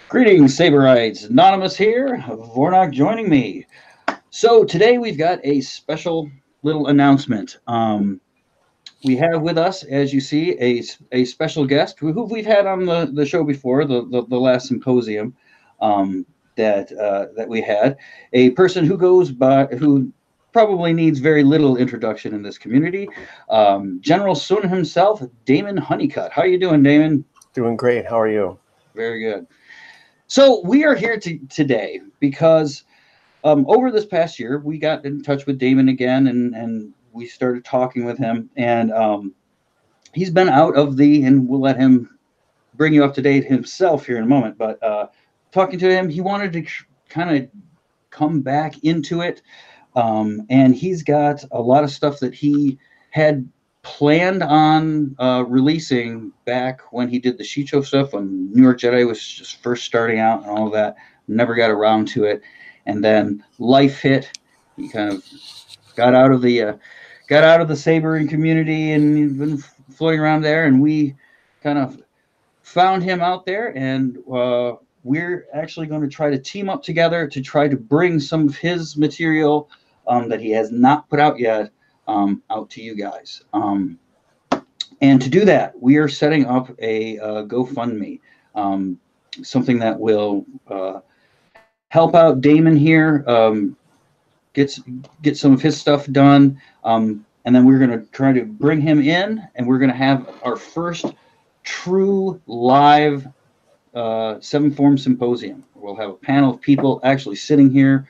Greetings, Saberites. Anonymous here, Vornok joining me. So today we've got a special little announcement. We have with us, as you see, a special guest who we've had on the show before, the last symposium that we had. A person who probably needs very little introduction in this community. General Sun himself, Damon Honeycutt. How are you doing, Damon? Doing great. How are you? Very good. So we are here today because over this past year, we got in touch with Damon again, and we started talking with him. And he's been out of and we'll let him bring you up to date himself here in a moment. But talking to him, he wanted to kind of come back into it. And he's got a lot of stuff that he had planned on releasing back when he did the Sheet Show stuff, when New York Jedi was just first starting out and all of that. Never got around to it, and then life hit. He kind of got out of the sabering community and he's been floating around there, and we kind of found him out there, and we're actually going to try to team up together to try to bring some of his material that he has not put out yet out to you guys. And to do that, we are setting up a GoFundMe, something that will help out Damon here, get some of his stuff done, and then we're going to try to bring him in, and we're going to have our first true live 7-form symposium. We'll have a panel of people actually sitting here,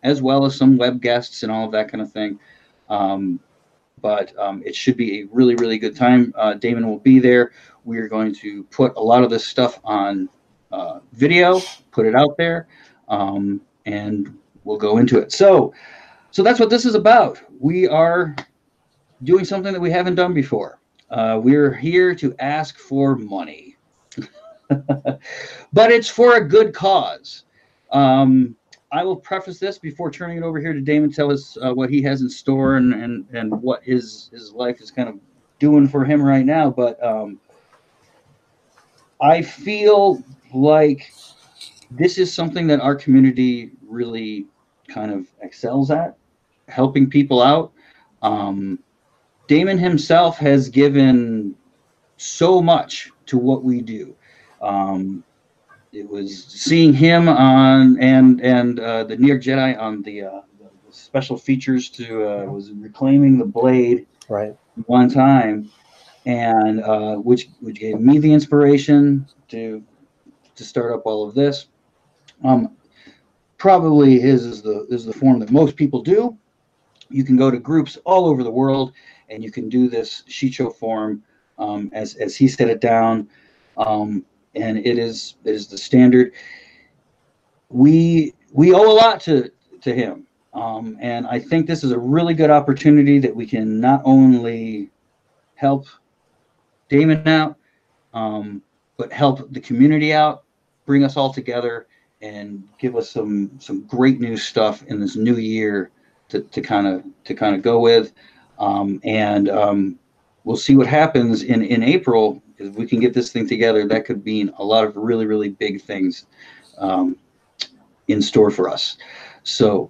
as well as some web guests and all of that kind of thing. But it should be a really, really good time. Damon will be there. We are going to put a lot of this stuff on video, put it out there, and we'll go into it. So that's what this is about. We are doing something that we haven't done before. We're here to ask for money, but it's for a good cause. I will preface this before turning it over here to Damon, tell us what he has in store and what his life is kind of doing for him right now. But I feel like this is something that our community really kind of excels at, helping people out. Damon himself has given so much to what we do. It was seeing him on and the New York Jedi on the special features to was reclaiming the blade right one time, and which gave me the inspiration to start up all of this. Probably his is the form that most people do. You can go to groups all over the world, and you can do this Sheet Show form as he set it down. And it is the standard. We owe a lot to him, and I think this is a really good opportunity that we can not only help Damon out, but help the community out, bring us all together, and give us some great new stuff in this new year to kind of go with, and we'll see what happens in April. If we can get this thing together, that could mean a lot of really, really big things in store for us. So,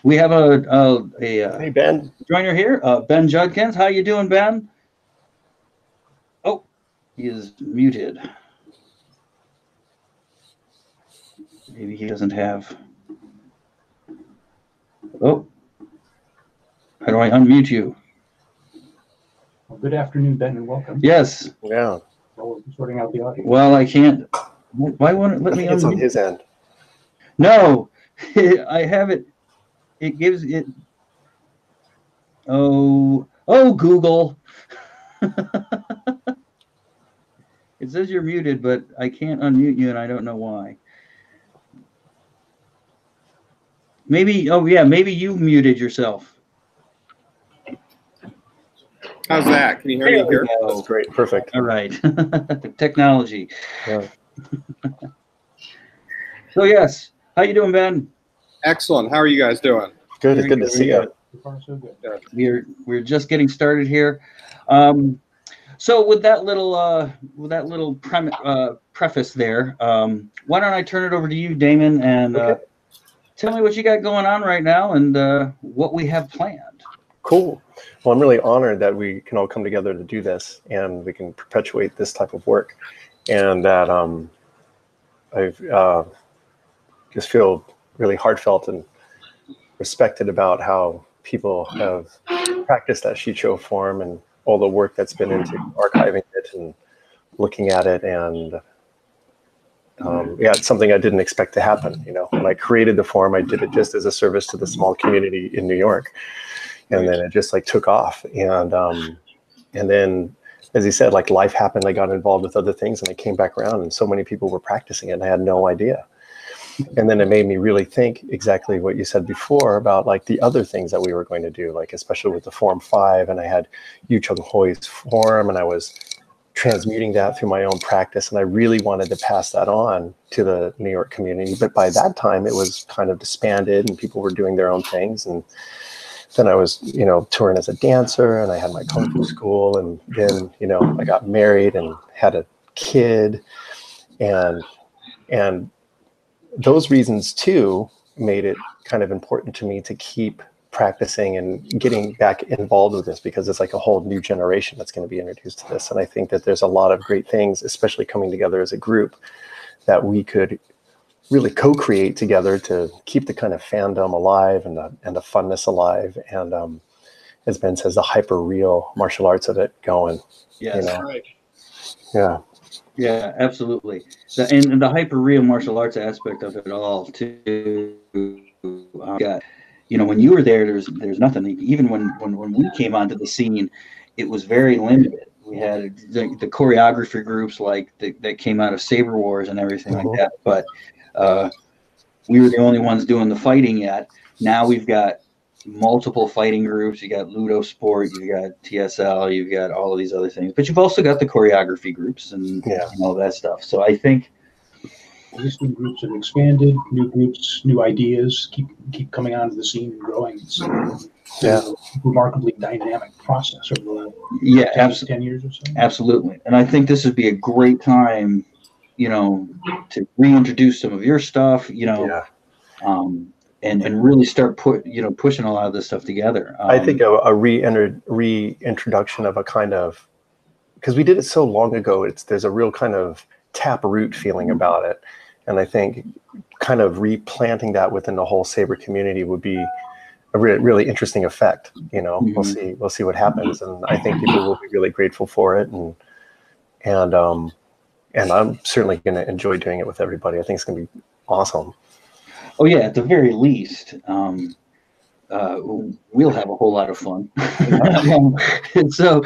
we have a hey Ben joiner here, Ben Judkins. How you doing, Ben? Oh, he is muted. Maybe he doesn't have. Oh, how do I unmute you? Well, good afternoon, Ben, and welcome. Yes. Yeah. Well, sorting out the audio. Well, I can't. Why won't it let me unmute? It's on his end. No, I have it. It gives it. Oh, Google. It says you're muted, but I can't unmute you, and I don't know why. Maybe. Oh yeah, maybe you muted yourself. How's that? Can you hear me here? That's great. Perfect. All right. Technology. Yeah. So yes, how you doing, Ben? Excellent. How are you guys doing? Good. It's good to see you. So far, so good. We're just getting started here. So with that little preface there, why don't I turn it over to you, Damon, and Okay. tell me what you got going on right now and what we have planned. Cool. Well, I'm really honored that we can all come together to do this and we can perpetuate this type of work, and that I just feel really heartfelt and respected about how people have practiced that sheet show form and all the work that's been into archiving it and looking at it. And yeah, it's something I didn't expect to happen. You know, when I created the form, I did it just as a service to the small community in New York, and then it just like took off. And then, as he said, like life happened. I got involved with other things, and I came back around, and so many people were practicing it, and I had no idea. And then it made me really think exactly what you said before about like the other things that we were going to do, like especially with the Form 5, and I had Yu Chung Hoi's form, and I was transmuting that through my own practice, and I really wanted to pass that on to the New York community. But by that time, it was kind of disbanded, and people were doing their own things. And then I was, you know, touring as a dancer, and I had my kung fu school, and then, you know, I got married and had a kid, and those reasons too made it kind of important to me to keep practicing and getting back involved with this, because it's like a whole new generation that's going to be introduced to this. And I think that there's a lot of great things, especially coming together as a group, that we could really co-create together to keep the kind of fandom alive and the funness alive. And as Ben says, the hyper real martial arts of it going. Yes, you know? Right. Yeah. Yeah, absolutely. And the hyper real martial arts aspect of it all too. Got, you know, when you were there, there's nothing. Even when we came onto the scene, it was very limited. We had the choreography groups like that came out of Saber Wars and everything like that. But we were the only ones doing the fighting yet. Now we've got multiple fighting groups. You got Ludo Sport, you got TSL, you've got all of these other things, but you've also got the choreography groups and all that stuff. So I think existing groups have expanded, new groups, new ideas keep coming onto the scene and growing. It's a remarkably dynamic process over the 10 years or so. Absolutely. And I think this would be a great time, you know, to reintroduce some of your stuff, you know, and really start pushing a lot of this stuff together. I think a reintroduction of a kind of, because we did it so long ago, there's a real kind of taproot feeling about it. And I think kind of replanting that within the whole Saber community would be a really interesting effect. You know, we'll see what happens. And I think people will be really grateful for it. And I'm certainly going to enjoy doing it with everybody. I think it's going to be awesome. Oh yeah, at the very least, we'll have a whole lot of fun. And so,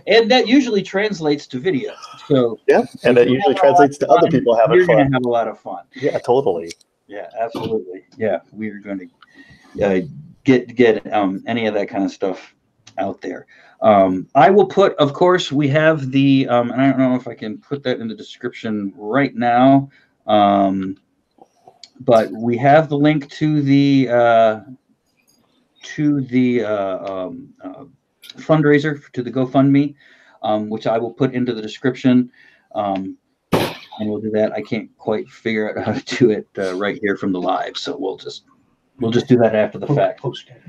and that usually translates to videos. So yeah, and that usually translates to other people having fun. You're going to have a lot of fun. Yeah, totally. Yeah, absolutely. Yeah, we're going to get any of that kind of stuff out there. I will put, of course, we have the, and I don't know if I can put that in the description right now. But we have the link to the fundraiser, to the GoFundMe, which I will put into the description, and we'll do that. I can't quite figure out how to do it right here from the live, so we'll just do that after the fact.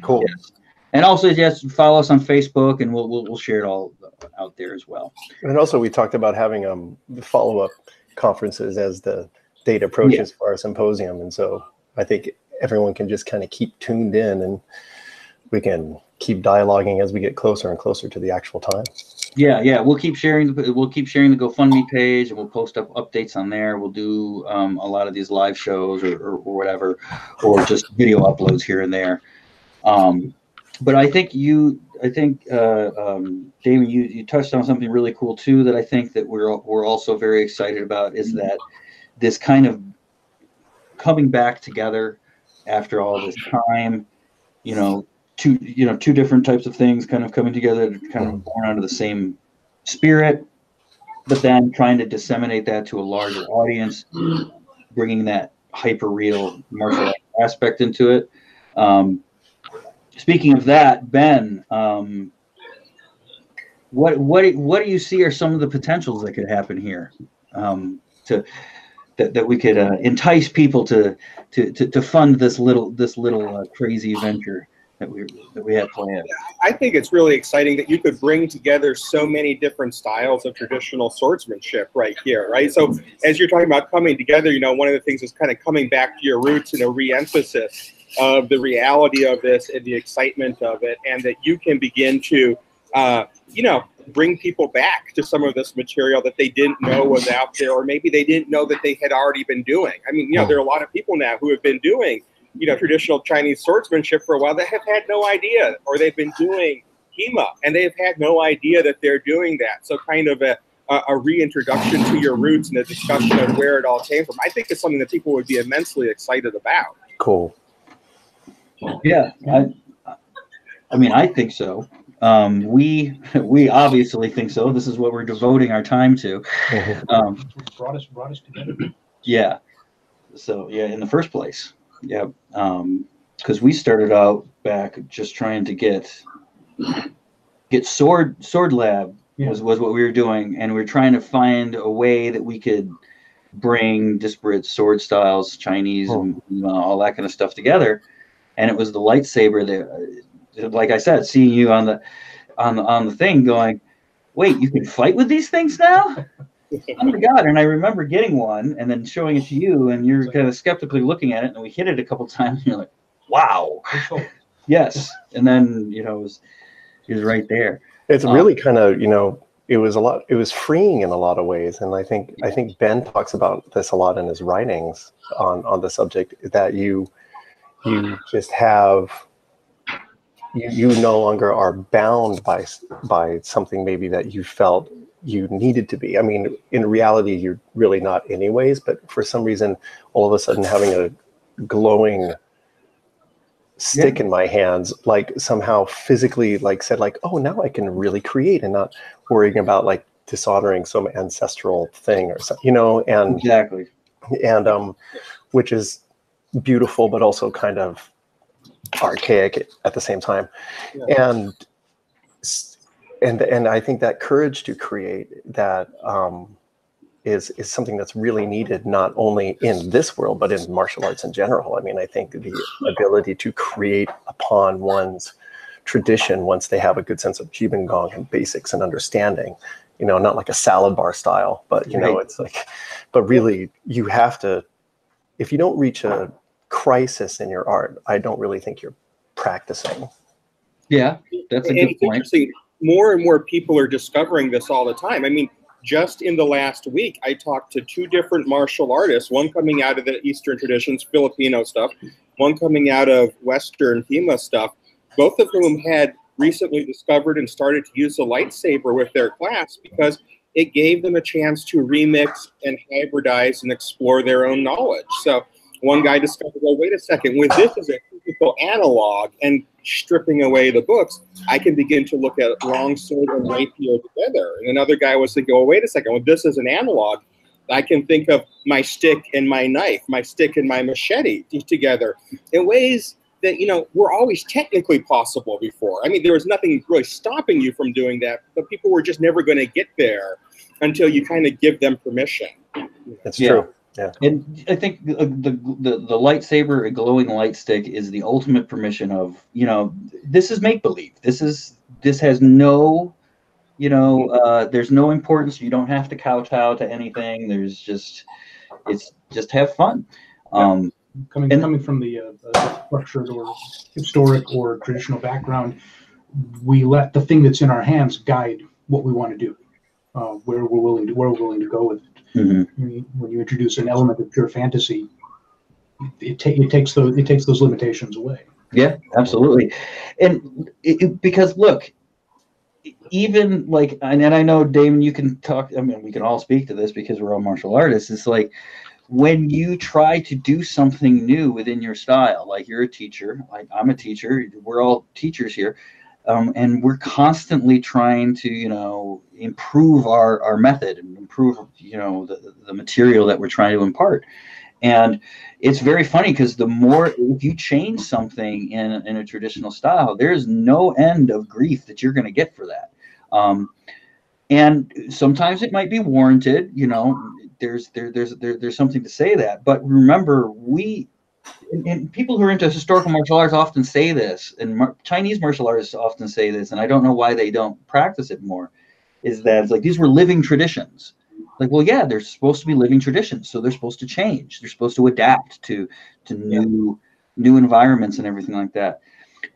Cool. Yes. And also, yes, follow us on Facebook, and we'll share it all out there as well. And also, we talked about having the follow-up conferences as the date approaches for our symposium, and so I think everyone can just kind of keep tuned in, and we can keep dialoguing as we get closer and closer to the actual time. Yeah, we'll keep sharing the GoFundMe page, and we'll post up updates on there. We'll do a lot of these live shows or whatever, or just video uploads here and there. But I think Damon, you touched on something really cool too that I think that we're also very excited about, is that this kind of coming back together after all this time, two different types of things kind of coming together, kind of born out of the same spirit, but then trying to disseminate that to a larger audience, bringing that hyper real martial art aspect into it. Speaking of that, Ben, what do you see are some of the potentials that could happen here, that we could entice people to fund this little crazy venture that we have planned? I think it's really exciting that you could bring together so many different styles of traditional swordsmanship right here, right? So as you're talking about coming together, you know, one of the things is kind of coming back to your roots and a re-emphasis of the reality of this and the excitement of it, and that you can begin to, you know, bring people back to some of this material that they didn't know was out there, or maybe they didn't know that they had already been doing. I mean, you know, there are a lot of people now who have been doing, you know, traditional Chinese swordsmanship for a while that have had no idea, or they've been doing HEMA and they've had no idea that they're doing that. So kind of a reintroduction to your roots and a discussion of where it all came from. I think it's something that people would be immensely excited about. Cool. Yeah, I mean, I think so. We obviously think so. This is what we're devoting our time to. Brought us together. Yeah. So yeah, in the first place. Yeah. Because we started out back just trying to get sword lab was what we were doing, and we were trying to find a way that we could bring disparate sword styles, Chinese and all that kind of stuff together. And it was the lightsaber that, like I said, seeing you on the thing going, wait, you can fight with these things now? Oh my God. And I remember getting one and then showing it to you, and you're kind of skeptically looking at it, and we hit it a couple times and you're like, wow. Yes. And then, you know, it was right there. It's really kind of, you know, it was freeing in a lot of ways. And I think Ben talks about this a lot in his writings on the subject, that you just have, you no longer are bound by something maybe that you felt you needed to be. I mean, in reality, you're really not anyways, but for some reason, all of a sudden having a glowing stick in my hands, like somehow physically said oh, now I can really create, and not worrying about like dishonoring some ancestral thing or something, you know, and exactly. And which is beautiful, but also kind of archaic at the same time. And I think that courage to create that is something that's really needed, not only in this world, but in martial arts in general. I mean, I think the ability to create upon one's tradition once they have a good sense of Jibin Gong and basics and understanding, you know, not like a salad bar style, but, you know, it's like, but really you have to, if you don't reach a crisis in your art, I don't really think you're practicing. Yeah, that's a good point. More and more people are discovering this all the time. I mean, just in the last week, I talked to two different martial artists, one coming out of the Eastern traditions, Filipino stuff, one coming out of Western HEMA stuff, both of whom had recently discovered and started to use the lightsaber with their class because it gave them a chance to remix and hybridize and explore their own knowledge. So one guy discovered, well, wait a second, with this as a physical analog and stripping away the books, I can begin to look at longsword and rapier together. And another guy was thinking, well, wait a second, with this as an analog, I can think of my stick and my knife, my stick and my machete together in ways that, you know, were always technically possible before. I mean, there was nothing really stopping you from doing that, but people were just never going to get there until you kind of give them permission. That's true. Yeah. And I think the lightsaber, a glowing light stick, is the ultimate permission of, you know, this is make-believe. This has no, you know, there's no importance. You don't have to kowtow to anything. There's just, it's just have fun. Coming from the structured or historic or traditional background, we let the thing that's in our hands guide what we want to do, where we're willing to go with it. Mm-hmm. When you introduce an element of pure fantasy, it takes those limitations away. Yeah, absolutely. And because look, even like, and I know, Damon, you can talk, I mean, we can all speak to this because we're all martial artists. It's like when you try to do something new within your style, like you're a teacher, like I'm a teacher, we're all teachers here. And we're constantly trying to, you know, improve our method and improve, you know, the material that we're trying to impart. And it's very funny because the more, if you change something in a traditional style, there's no end of grief that you're going to get for that. And sometimes it might be warranted, you know, there's something to say that. But remember, and people who are into historical martial arts often say this, and Chinese martial artists often say this, and I don't know why they don't practice it more, is that it's like these were living traditions. Like, well, yeah, they're supposed to be living traditions, so they're supposed to change. They're supposed to adapt to new environments and everything like that.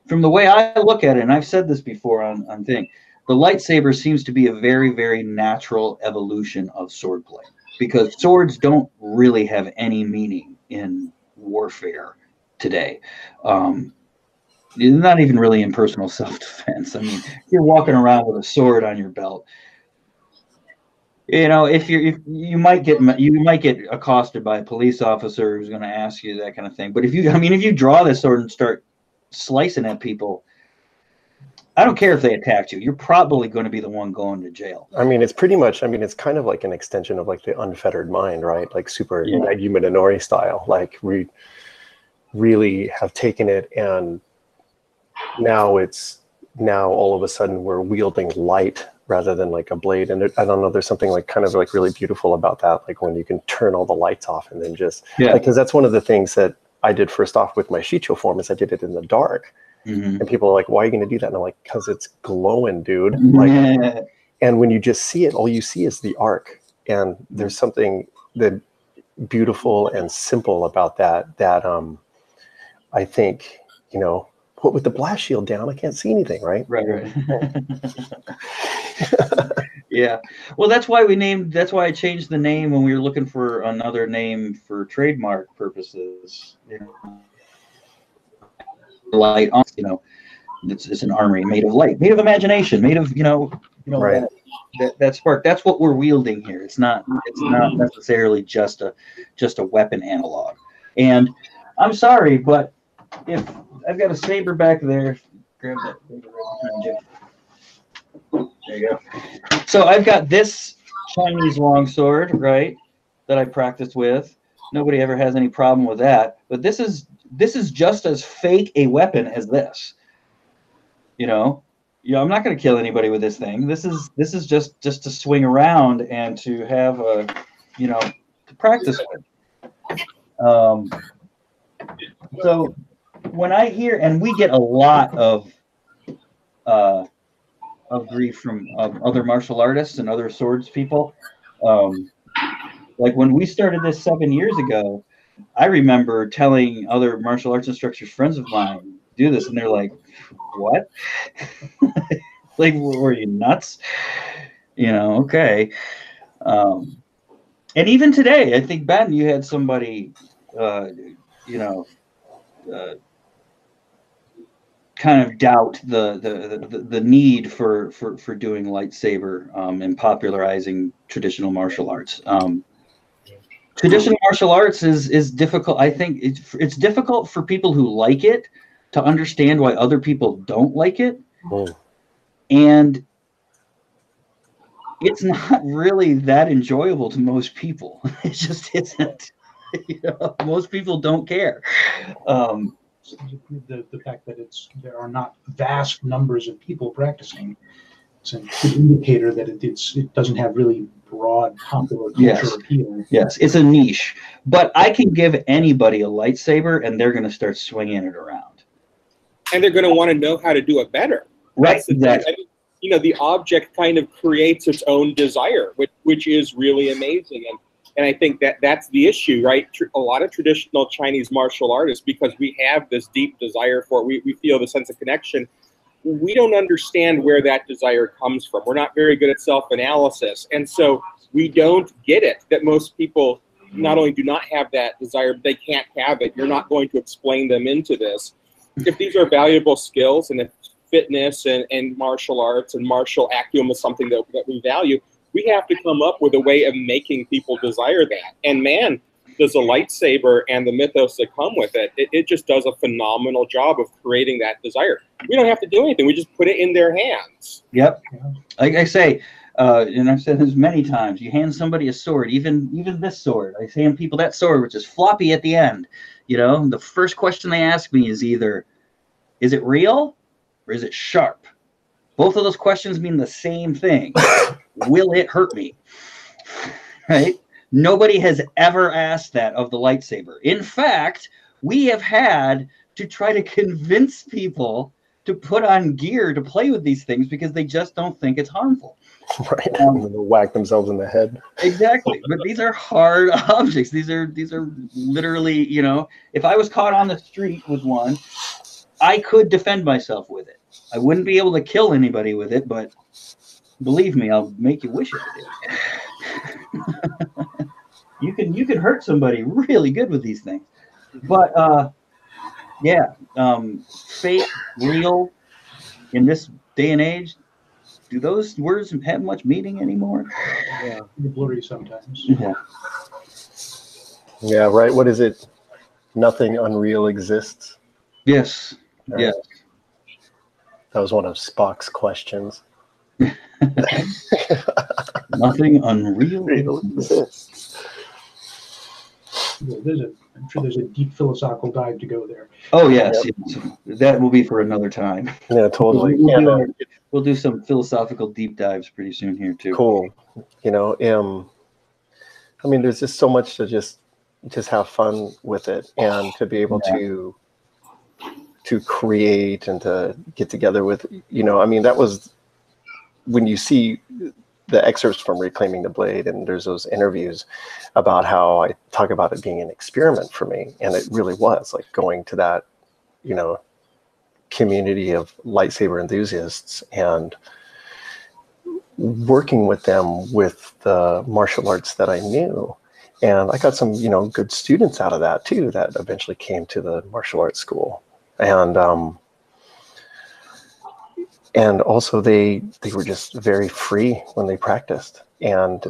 From the way I look at it, and I've said this before on thing, the lightsaber seems to be a very, very natural evolution of swordplay, because swords don't really have any meaning in warfare today. Not even really in personal self-defense. I mean, you're walking around with a sword on your belt. You know, if you might get accosted by a police officer who's going to ask you that kind of thing. But if you draw this sword and start slicing at people, I don't care if they attacked you. You're probably going to be the one going to jail. I mean, it's pretty much, I mean, it's kind of like an extension of like the unfettered mind, right? Like super Yume Nori style. Like we really have taken it, and now all of a sudden we're wielding light rather than like a blade. And I don't know, there's something like kind of like really beautiful about that. Like when you can turn all the lights off and then just, because that's one of the things that I did first off with my Shicho form, is I did it in the dark. And people are like, why are you going to do that? And I'm like, because it's glowing, dude. Like, and when you just see it, all you see is the arc. And there's something that beautiful and simple about that, I think, you know, what with the blast shield down, I can't see anything, right? Right. Yeah. Well, that's why I changed the name when we were looking for another name for trademark purposes. You know, light on, you know, it's an armory made of light, made of imagination, made of, right. that spark. That's what we're wielding here. It's not necessarily just a weapon analog. And I'm sorry, but if I've got a saber back there, grab that saber right behind you. There you go. So I've got this Chinese longsword, right, that I practiced with. Nobody ever has any problem with that. But this is just as fake a weapon as this. You know, I'm not going to kill anybody with this thing. This is just to swing around and to have to practice with. So when I hear, and we get a lot of grief from other martial artists and other swords people. Like when we started this 7 years ago, I remember telling other martial arts instructors, friends of mine, do this, and they're like, "What? Like, were you nuts?" You know? Okay. And even today, I think, Ben, you had somebody, kind of doubt the need for doing lightsaber and popularizing traditional martial arts. Traditional martial arts is difficult. I think it's difficult for people who like it to understand why other people don't like it. And it's not really that enjoyable to most people. It just isn't. Most people don't care. The fact that there are not vast numbers of people practicing, it's an indicator that it doesn't have really broad popular culture appeal. Yes, it's a niche. But I can give anybody a lightsaber, and they're going to start swinging it around. And they're going to want to know how to do it better. Right, exactly. The object kind of creates its own desire, which is really amazing. And I think that's the issue, right? A lot of traditional Chinese martial artists, because we have this deep desire for it, we feel the sense of connection. We don't understand where that desire comes from. We're not very good at self-analysis. And so we don't get it, that most people not only do not have that desire, but they can't have it. You're not going to explain them into this. If these are valuable skills, and if fitness and martial arts and martial acumen is something that we value, we have to come up with a way of making people desire that. And man, does a lightsaber and the mythos that come with it just does a phenomenal job of creating that desire. We don't have to do anything. We just put it in their hands. Yep. Like I say, and I've said this many times, you hand somebody a sword, even this sword. I hand people that sword, which is floppy at the end. The first question they ask me is either, is it real or is it sharp? Both of those questions mean the same thing. Will it hurt me? Right? Nobody has ever asked that of the lightsaber. In fact, we have had to try to convince people to put on gear to play with these things because they just don't think it's harmful. Right. And then they'll whack themselves in the head. Exactly. But these are hard objects. These are literally, you know, if I was caught on the street with one, I could defend myself with it. I wouldn't be able to kill anybody with it, but believe me, I'll make you wish I did. You can hurt somebody really good with these things. But yeah, fake, real, in this day and age, do those words have much meaning anymore? Yeah, they're blurry sometimes. Yeah. Yeah, right. What is it? Nothing unreal exists. Yes. Yes. That was one of Spock's questions. Nothing unreal exists. Yeah, I'm sure there's a deep philosophical dive to go there. Oh yes, yes. That will be for another time. Yeah, totally. We'll do some philosophical deep dives pretty soon here too. Cool. You know, I mean, there's just so much to just have fun with it, and to be able to create and to get together with, you know, I mean, that was when you see the excerpts from Reclaiming the Blade, and there's those interviews about how I talk about it being an experiment for me. And it really was, like, going to that, you know, community of lightsaber enthusiasts and working with them with the martial arts that I knew. And I got some, you know, good students out of that too, that eventually came to the martial arts school. And also they were just very free when they practiced. And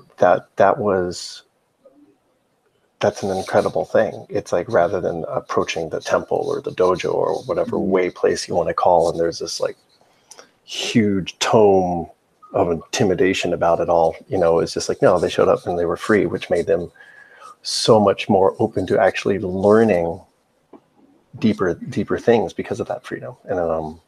that's an incredible thing. It's like, rather than approaching the temple or the dojo or whatever way place you want to call, and there's this like huge tome of intimidation about it all, you know, it's just like, no, they showed up and they were free, which made them so much more open to actually learning deeper things because of that freedom. And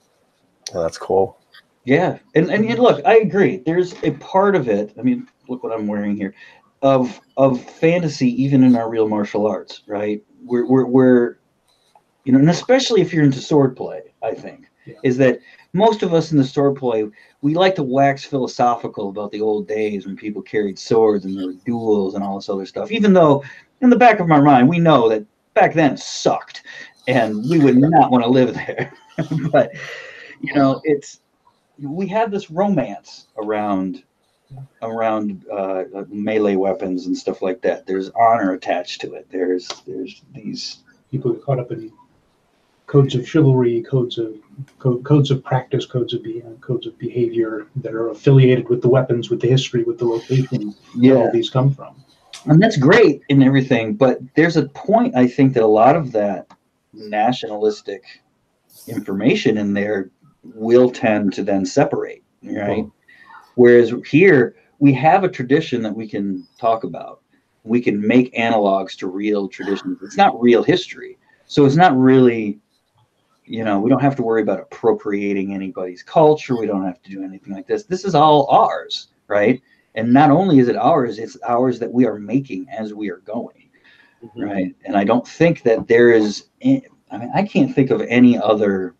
that's cool. Yeah. And look, I agree. There's a part of it. I mean, look what I'm wearing here, of fantasy, even in our real martial arts, right? We're you know, and especially if you're into sword play, I think, is that most of us in the sword play, we like to wax philosophical about the old days when people carried swords and there were duels and all this other stuff, even though in the back of our mind, we know that back then sucked and we would not want to live there. But, you know, we have this romance around melee weapons and stuff like that. There's honor attached to it. There's these people get caught up in codes of chivalry, codes of practice, codes of behavior that are affiliated with the weapons, with the history, with the location where all these come from. And that's great and everything, but there's a point, I think, that a lot of that nationalistic information in there will tend to then separate, right? Whereas here we have a tradition that we can talk about. We can make analogs to real traditions. It's not real history. So it's not really, you know, we don't have to worry about appropriating anybody's culture. We don't have to do anything like this. This is all ours, right? And not only is it ours, it's ours that we are making as we are going, right? And I don't think that there is, I mean, I can't think of any other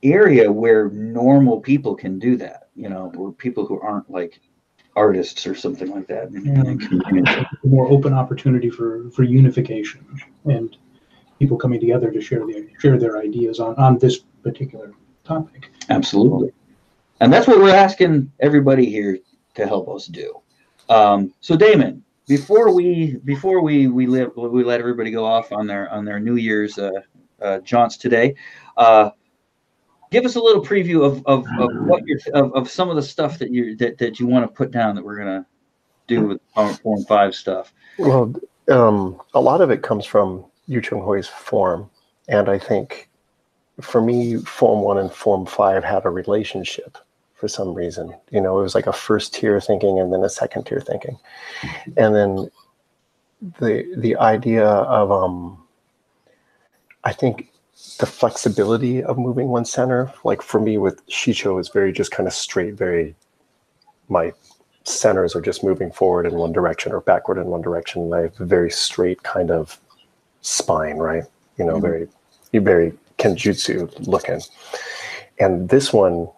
area where normal people can do that, you know, or people who aren't like artists or something like that. A more open opportunity for unification and people coming together to share their ideas on this particular topic. Absolutely. And that's what we're asking everybody here to help us do. So Damon, before we let everybody go off on their New Year's jaunts today, give us a little preview of what of some of the stuff that you want to put down that we're gonna do with Form 5 stuff. Well, a lot of it comes from Yu Chung Hoi's form, and I think for me, Form 1 and Form 5 had a relationship for some reason. You know, it was like a first tier thinking and then a second tier thinking, and then the idea of I think the flexibility of moving one center. Like for me with Shicho, it's very just kind of straight, my centers are just moving forward in one direction or backward in one direction. And I have a very straight kind of spine, right? You know, very kenjutsu looking. And this one,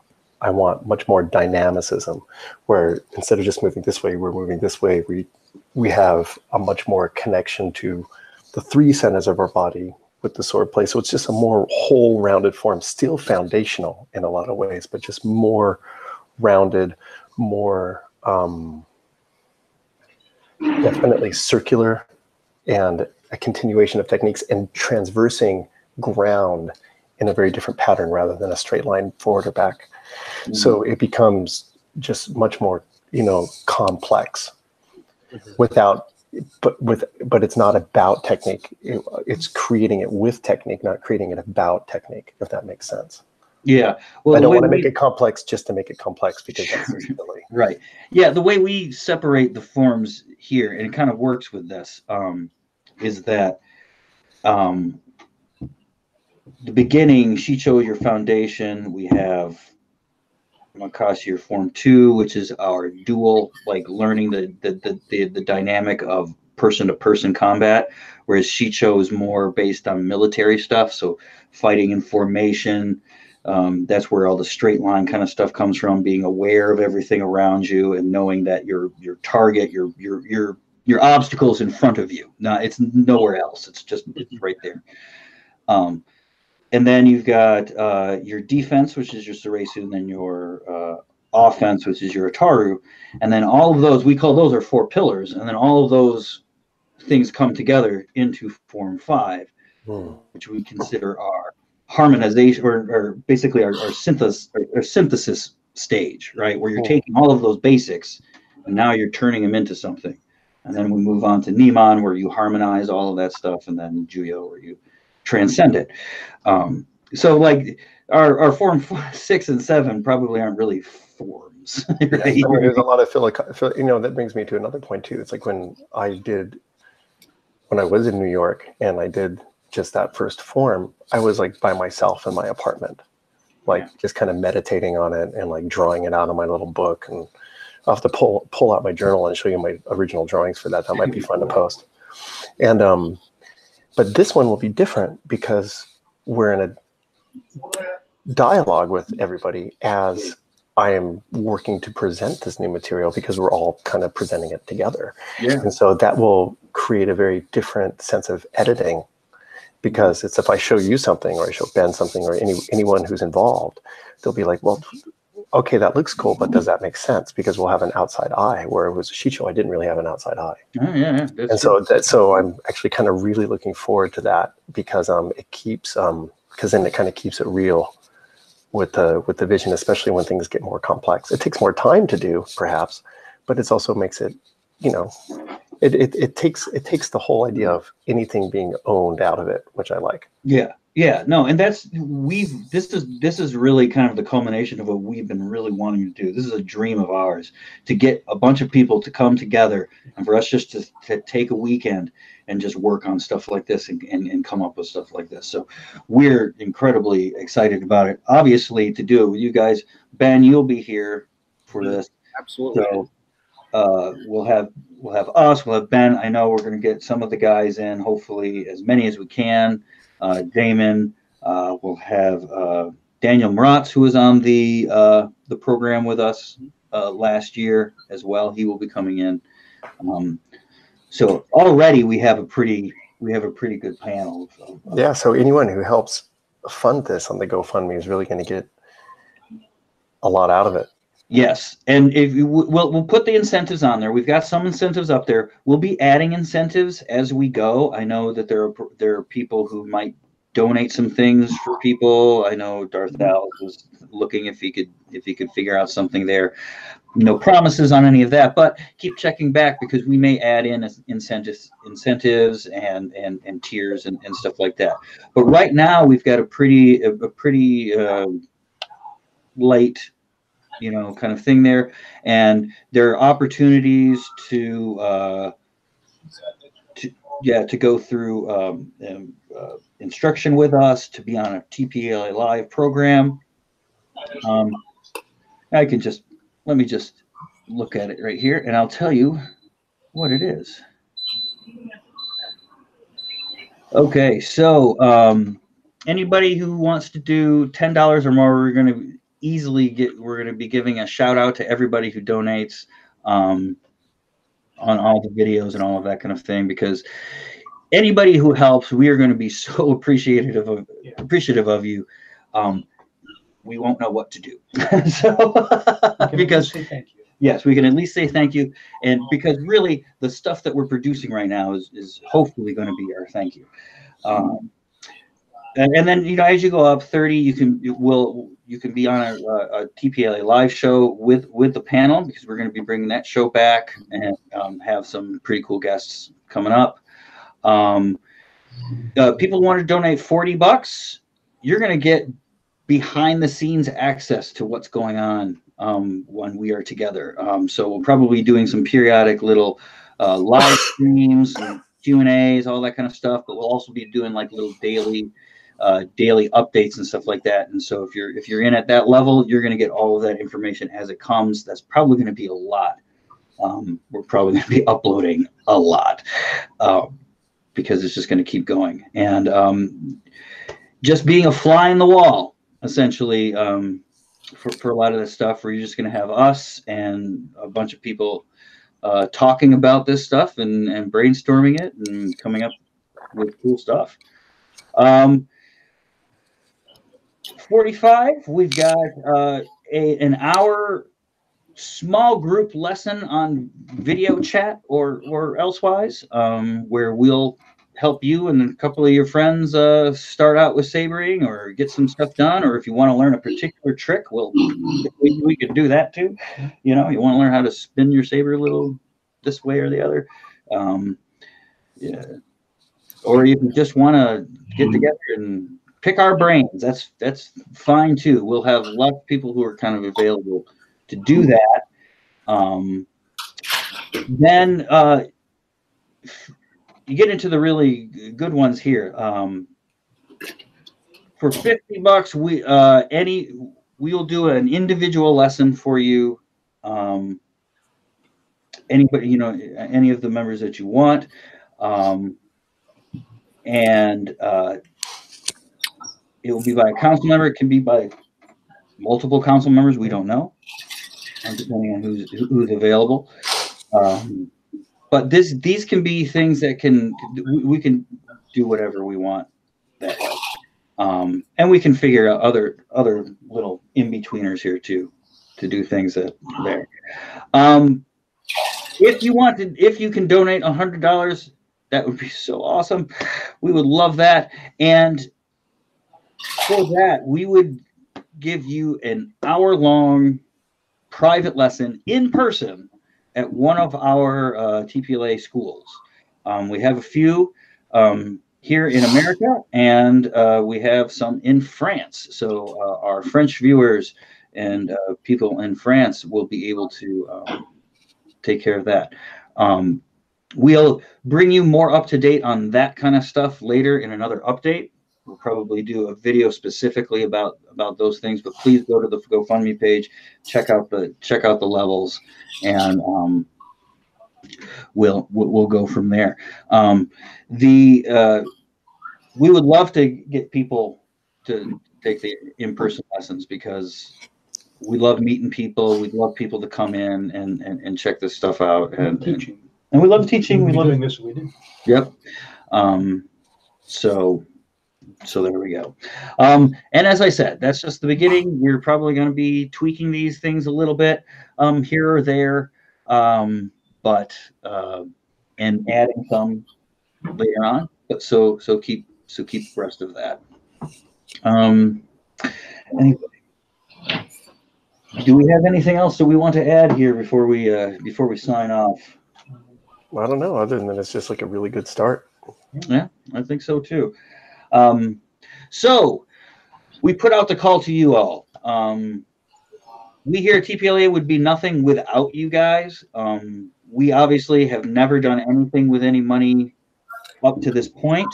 I want much more dynamicism, where instead of just moving this way, we're moving this way. We have a much more connection to the three centers of our body with the sword play. So it's just a more whole rounded form, still foundational in a lot of ways, but just more rounded, more definitely circular, and a continuation of techniques and transversing ground in a very different pattern rather than a straight line forward or back. Mm-hmm. So it becomes just much more, complex but it's not about technique. It's creating it with technique, not creating it about technique, if that makes sense. Yeah. Well, I don't want to make it complex just to make it complex, because that's silly. Right. Yeah. The way we separate the forms here, and it kind of works with this, is that the beginning, Shicho is your foundation. We have Makashi, your form 2, which is our dual, like learning the dynamic of person-to-person combat, whereas Shicho is more based on military stuff, so fighting in formation. That's where all the straight line kind of stuff comes from, being aware of everything around you and knowing that your target, your obstacles in front of you. No, it's nowhere else. It's right there. And then you've got your defense, which is your Suresu, and then your offense, which is your Ataru. And then all of those, we call those our 4 pillars. And then all of those things come together into Form 5, which we consider our harmonization, or basically our synthesis stage, right? Where you're taking all of those basics and now you're turning them into something. And then we move on to Niman, where you harmonize all of that stuff, and then Juyo, where you transcend it. So like our form 6 and 7 probably aren't really forms. Right? Yeah, I mean, there's a lot of that brings me to another point too. It's like when I was in New York and I did just that first form, I was like by myself in my apartment, like just kind of meditating on it and like drawing it out of my little book. And I'll have to pull out my journal and show you my original drawings for that. That might be fun to post. And but this one will be different because we're in a dialogue with everybody as I am working to present this new material, because we're all kind of presenting it together. Yeah. And so that will create a very different sense of editing, because it's if I show you something or I show Ben something or anyone who's involved, they'll be like, well, okay, that looks cool, but does that make sense? Because we'll have an outside eye, where it was Shicho, I didn't really have an outside eye. Oh, yeah. And so I'm actually kind of really looking forward to that, because it keeps, because then it kind of keeps it real with the vision, especially when things get more complex. It takes more time to do, perhaps, but it also makes it, it takes the whole idea of anything being owned out of it, which I like. Yeah, no, and this is really kind of the culmination of what we've been really wanting to do. This is a dream of ours, to get a bunch of people to come together and for us just to take a weekend and just work on stuff like this and come up with stuff like this. So we're incredibly excited about it. Obviously, to do it with you guys. Ben, you'll be here for this. Absolutely. So we'll have us, we'll have Ben. I know we're going to get some of the guys in, hopefully as many as we can. Damon, we'll have Daniel Maratz, who was on the program with us last year as well. He will be coming in. So already we have a pretty good panel. Yeah. So anyone who helps fund this on the GoFundMe is really going to get a lot out of it. Yes, and if we'll put the incentives on there. We've got some incentives up there. We'll be adding incentives as we go. I know that there are people who might donate some things for people. I know Darth Al was looking if he could figure out something there. No promises on any of that, but keep checking back, because we may add in incentives and tiers and stuff like that. But right now we've got a pretty light, kind of thing there, and there are opportunities to yeah, to go through instruction with us, to be on a TPLA Live program. I can just, let me just look at it right here, and I'll tell you what it is. Okay, so anybody who wants to do $10 or more, we're going to we're going to be giving a shout out to everybody who donates on all the videos and all of that kind of thing, because anybody who helps, we are going to be so appreciative of you. We won't know what to do. So because thank you. Yes, we can at least say thank you, and because really the stuff that we're producing right now is hopefully going to be our thank you. And then, you know, as you go up 30, you can be on a TPLA Live show with the panel, because we're going to be bringing that show back and have some pretty cool guests coming up. People want to donate $40. You're going to get behind the scenes access to what's going on when we are together. So we'll probably be doing some periodic little live streams, Q&As, all that kind of stuff. But we'll also be doing like little daily updates and stuff like that. And so if you're in at that level, you're going to get all of that information as it comes. That's probably going to be a lot. We're probably going to be uploading a lot because it's just going to keep going. And just being a fly in the wall, essentially, for a lot of this stuff, where you're just going to have us and a bunch of people talking about this stuff and brainstorming it and coming up with cool stuff. 45, we've got an hour small group lesson on video chat or elsewise, where we'll help you and a couple of your friends start out with sabering or get some stuff done, or if you want to learn a particular trick, we could do that too. You know, you want to learn how to spin your saber a little this way or the other, yeah. Or if you just want to get together and pick our brains, that's fine too. We'll have lots of people who are kind of available to do that. Then you get into the really good ones here. For $50, we'll do an individual lesson for you. Anybody, you know, any of the members that you want, and it will be by a council member. It can be by multiple council members. We don't know, depending on who's available. But these can be things that we can do whatever we want that way. And we can figure out other little in-betweeners here too, to do things that are there. If you can donate $100, that would be so awesome. We would love that. And for that, we would give you an hour-long private lesson in person at one of our TPLA schools. We have a few here in America, and we have some in France. So our French viewers and people in France will be able to take care of that. We'll bring you more up to date on that kind of stuff later in another update. We'll probably do a video specifically about those things, but please go to the GoFundMe page, check out the levels, and we'll go from there. We would love to get people to take the in-person lessons, because we love meeting people. We'd love people to come in and check this stuff out, and teaching. And we love teaching. We love doing this. We do. Yep. So there we go. And as I said, that's just the beginning. We're probably going to be tweaking these things a little bit here or there, but and adding some later on. But so keep abreast of that. Anyway, do we have anything else that we want to add here before we sign off? I don't know, other than it's just like a really good start. Yeah, I think so too. So we put out the call to you all. We here at TPLA would be nothing without you guys. We obviously have never done anything with any money up to this point.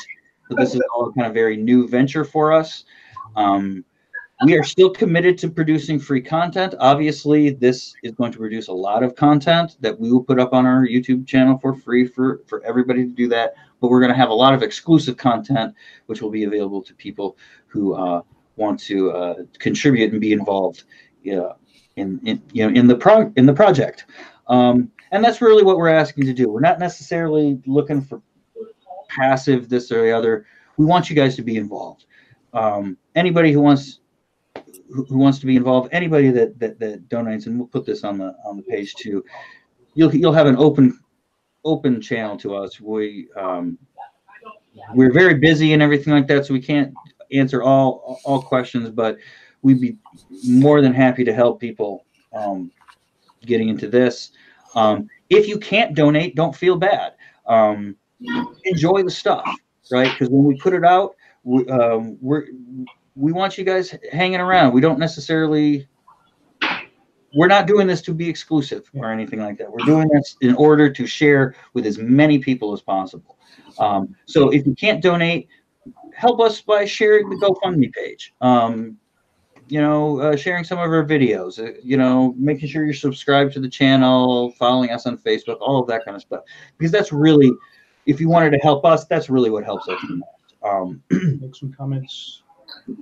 So this is all kind of very new venture for us. We are still committed to producing free content. Obviously, this is going to produce a lot of content that we will put up on our YouTube channel for free for everybody to do that. But we're going to have a lot of exclusive content, which will be available to people who want to contribute and be involved in the project. And that's really what we're asking to do. We're not necessarily looking for passive this or the other. We want you guys to be involved. Anybody who wants to be involved, anybody that donates, and we'll put this on the page too. You'll have an open channel to us. We're very busy and everything like that, so we can't answer all questions, but we'd be more than happy to help people getting into this. If you can't donate, don't feel bad. Enjoy the stuff, right? Because when we put it out, we want you guys hanging around. We don't necessarily, we're not doing this to be exclusive or anything like that. We're doing this in order to share with as many people as possible. So if you can't donate, help us by sharing the GoFundMe page. Sharing some of our videos, making sure you're subscribed to the channel, following us on Facebook, all of that kind of stuff. Because that's really, if you wanted to help us, that's really what helps us the most. Make some comments.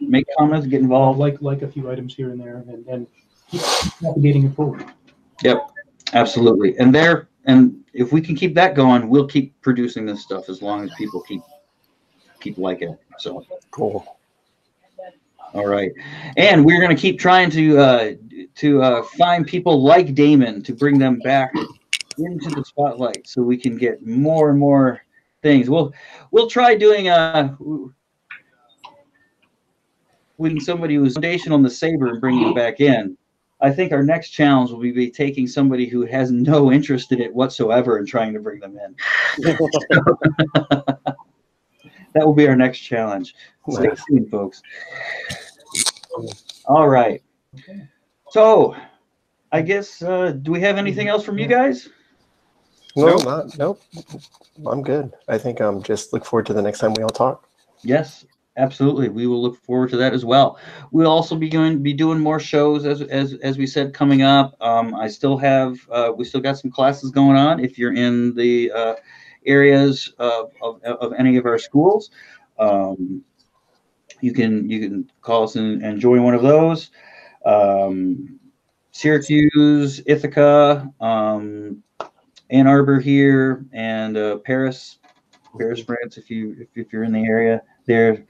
Make comments, get involved. Like a few items here and there, and keep navigating it forward. Yep, absolutely. And if we can keep that going, we'll keep producing this stuff as long as people keep liking it. So cool. All right, and we're going to keep trying to find people like Damon to bring them back into the spotlight, so we can get more and more things. We'll try doing when somebody who's foundation on the saber and bringing it back in. I think our next challenge will be taking somebody who has no interest in it whatsoever and trying to bring them in. That will be our next challenge. Stay tuned, folks. All right. Okay. So, I guess, do we have anything else from you guys? Nope. I'm good. I think just look forward to the next time we all talk. Yes, absolutely. We will look forward to that as well. We'll also be doing more shows as we said coming up. I still have we still got some classes going on. If you're in the areas of any of our schools, you can call us and join one of those. Syracuse, Ithaca, Ann Arbor here, and Paris, France. If you're in the area there,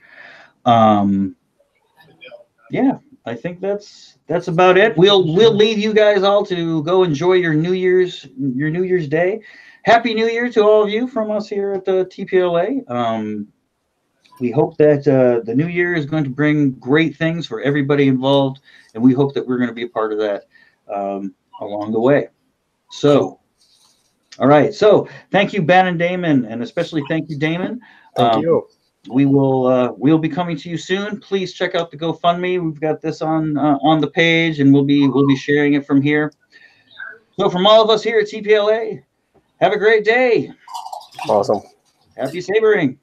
yeah, I think that's about it. We'll leave you guys all to go enjoy your New Year's Day. Happy New Year to all of you from us here at the TPLA. We hope that the new year is going to bring great things for everybody involved, and we hope that we're going to be a part of that along the way. So, all right. So, thank you, Ben and Damon, and especially thank you, Damon. Thank you. We'll be coming to you soon. Please check out the GoFundMe. We've got this on the page, and we'll be sharing it from here. So, from all of us here at TPLA, have a great day. Awesome. Happy sabering.